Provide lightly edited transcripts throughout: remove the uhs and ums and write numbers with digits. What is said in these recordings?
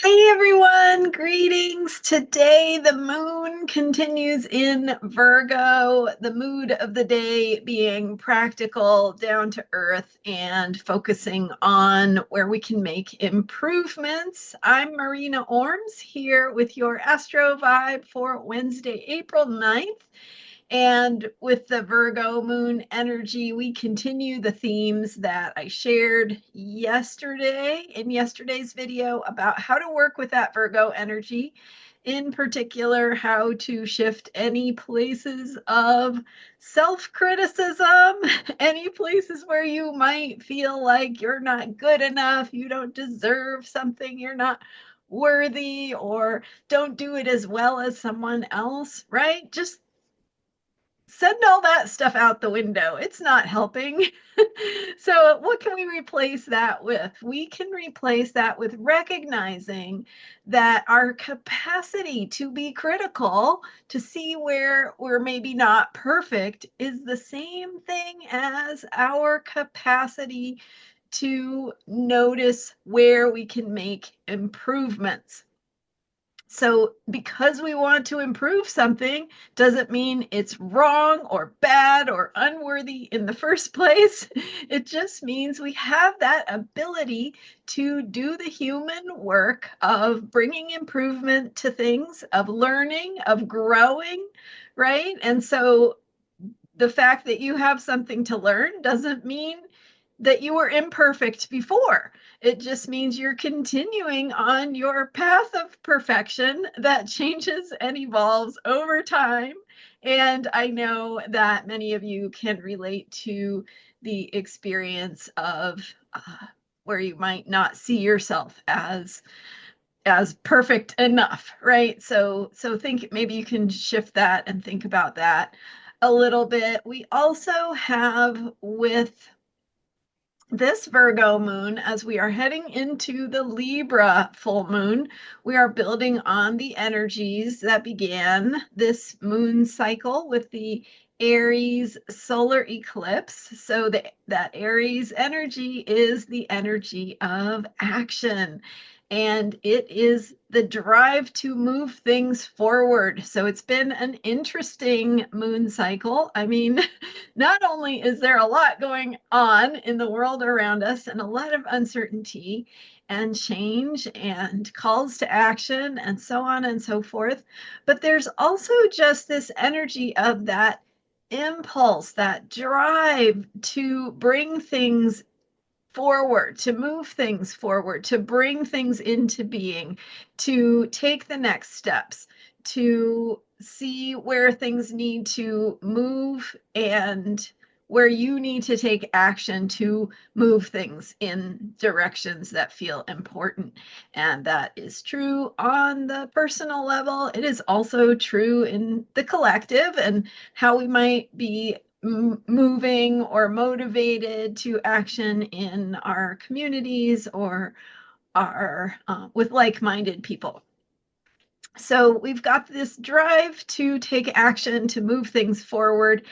Hey everyone, greetings. Today the moon continues in Virgo, the mood of the day being practical, down to earth, and focusing on where we can make improvements. I'm Marina Orms here with your Astro Vibe for Wednesday, April 9th. And with the Virgo moon energy, we continue the themes that I shared yesterday in yesterday's video about how to work with that Virgo energy. In particular, how to shift any places of self criticism, any places where you might feel like you're not good enough, you don't deserve something, you're not worthy, or don't do it as well as someone else, right? Just send all that stuff out the window. It's not helping. So, what can we replace that with? We can replace that with recognizing that our capacity to be critical, to see where we're maybe not perfect, is the same thing as our capacity to notice where we can make improvements. So because we want to improve something doesn't mean it's wrong or bad or unworthy in the first place. It just means we have that ability to do the human work of bringing improvement to things, of learning, of growing, right? And so the fact that you have something to learn doesn't mean that you were imperfect before. It just means you're continuing on your path of perfection that changes and evolves over time. And I know that many of you can relate to the experience of where you might not see yourself as perfect enough, right? So think maybe you can shift that and think about that a little bit. We also have with this Virgo moon, as we are heading into the Libra full moon, we are building on the energies that began this moon cycle with the Aries solar eclipse. So that Aries energy is the energy of action. And it is the drive to move things forward. So it's been an interesting moon cycle. I mean, not only is there a lot going on in the world around us and a lot of uncertainty and change and calls to action and so on and so forth, but there's also just this energy of that impulse, that drive to bring things forward, to move things forward, to bring things into being, to take the next steps, to see where things need to move and where you need to take action to move things in directions that feel important. And that is true on the personal level. It is also true in the collective and how we might be moving or motivated to action in our communities or our with like-minded people. So we've got this drive to take action, to move things forward,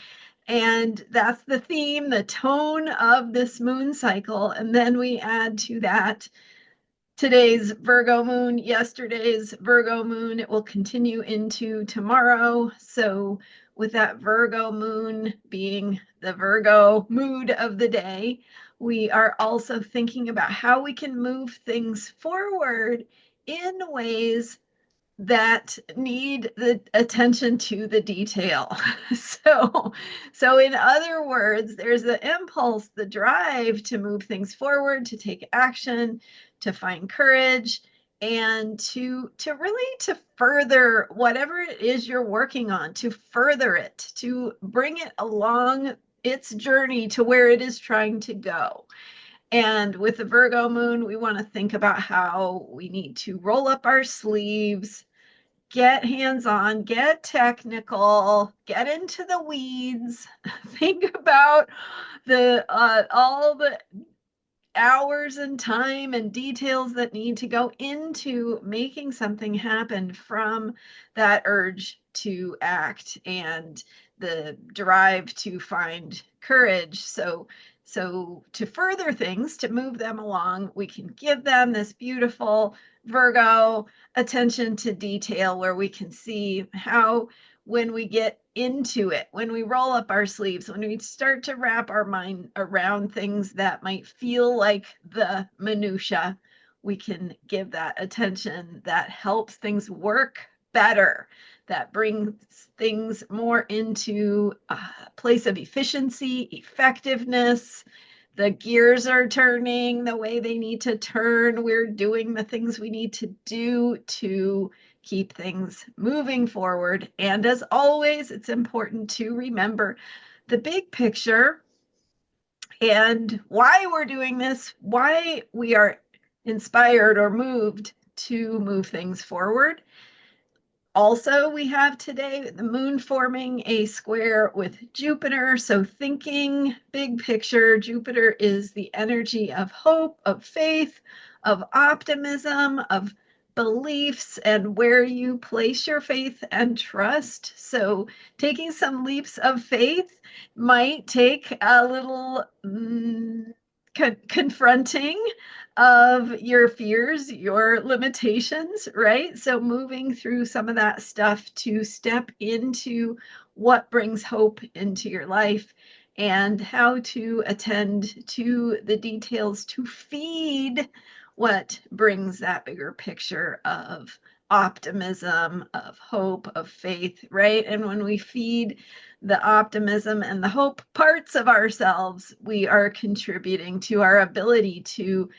and that's the theme, the tone of this moon cycle. And then we add to that today's Virgo moon, yesterday's Virgo moon. It will continue into tomorrow. So with that Virgo moon being the Virgo mood of the day, we are also thinking about how we can move things forward in ways that need the attention to the detail. So in other words, there's the impulse, the drive to move things forward, to take action, to find courage, and to really to further whatever it is you're working on, to further it, to bring it along its journey to where it is trying to go. And with the Virgo moon, we want to think about how we need to roll up our sleeves, get hands-on, get technical, get into the weeds, think about the all the hours and time and details that need to go into making something happen, from that urge to act and the drive to find courage. So So to further things, to move them along, we can give them this beautiful Virgo attention to detail where we can see how, when we get into it, when we roll up our sleeves, when we start to wrap our mind around things that might feel like the minutia, we can give that attention that helps things work better, that brings things more into a place of efficiency, effectiveness. The gears are turning the way they need to turn. We're doing the things we need to do to keep things moving forward. And as always, it's important to remember the big picture and why we're doing this, why we are inspired or moved to move things forward. Also, we have today the moon forming a square with Jupiter. So thinking big picture, Jupiter is the energy of hope, of faith, of optimism, of beliefs, and where you place your faith and trust. So taking some leaps of faith might take a little confronting of your fears, your limitations, right? So moving through some of that stuff to step into what brings hope into your life and how to attend to the details to feed what brings that bigger picture of optimism, of hope, of faith, right? And when we feed the optimism and the hope parts of ourselves, we are contributing to our ability to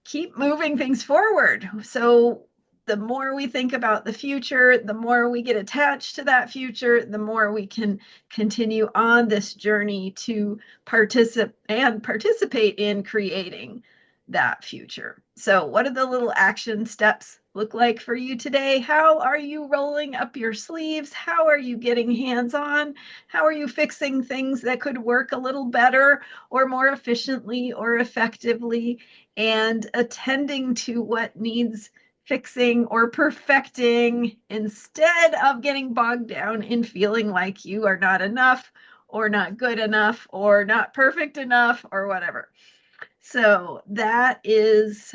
keep moving things forward. So the more we think about the future, the more we get attached to that future, the more we can continue on this journey to participate in creating that future. So what do the little action steps look like for you today? How are you rolling up your sleeves? How are you getting hands-on? How are you fixing things that could work a little better or more efficiently or effectively, and attending to what needs fixing or perfecting instead of getting bogged down in feeling like you are not enough or not good enough or not perfect enough or whatever. So that is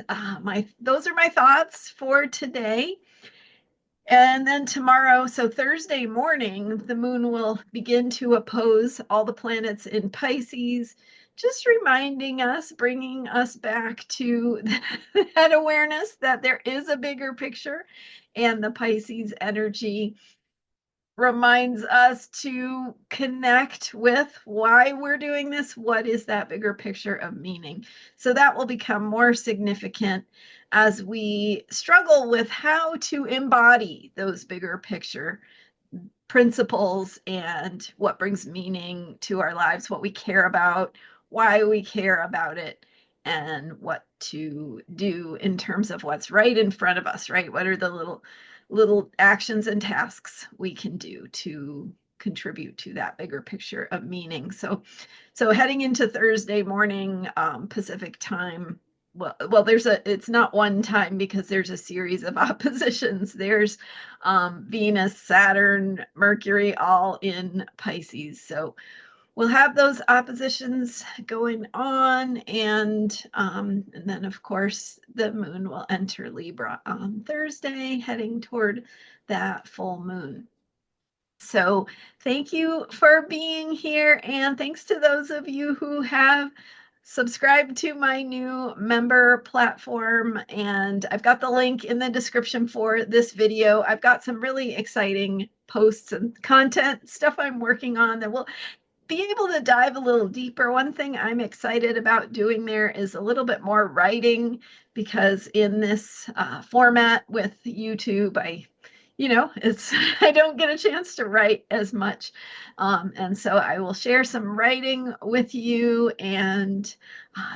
those are my thoughts for today. And then tomorrow, so Thursday morning, the moon will begin to oppose all the planets in Pisces, just reminding us, bringing us back to that awareness that there is a bigger picture. And the Pisces energy reminds us to connect with why we're doing this. What is that bigger picture of meaning? So that will become more significant as we struggle with how to embody those bigger picture principles and what brings meaning to our lives, what we care about, why we care about it, and what to do in terms of what's right in front of us, right? What are the little actions and tasks we can do to contribute to that bigger picture of meaning? So heading into Thursday morning, Pacific time. Well, it's not one time because there's a series of oppositions. There's Venus, Saturn, Mercury, all in Pisces. So we'll have those oppositions going on, and then of course the moon will enter Libra on Thursday, heading toward that full moon. So thank you for being here, and thanks to those of you who have subscribed to my new member platform, and I've got the link in the description for this video. I've got some really exciting posts and content stuff I'm working on that will be able to dive a little deeper. One thing I'm excited about doing there is a little bit more writing, because in this format with YouTube, it's I don't get a chance to write as much. And so I will share some writing with you, and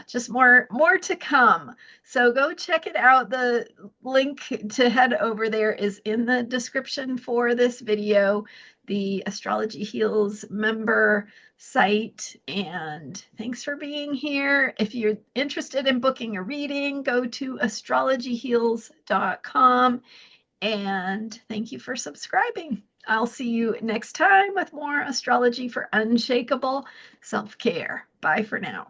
just more to come. So go check it out. The link to head over there is in the description for this video, the Astrology Heals member site. And thanks for being here. If you're interested in booking a reading, go to astrologyheals.com. And thank you for subscribing. I'll see you next time with more astrology for unshakable self-care. Bye for now.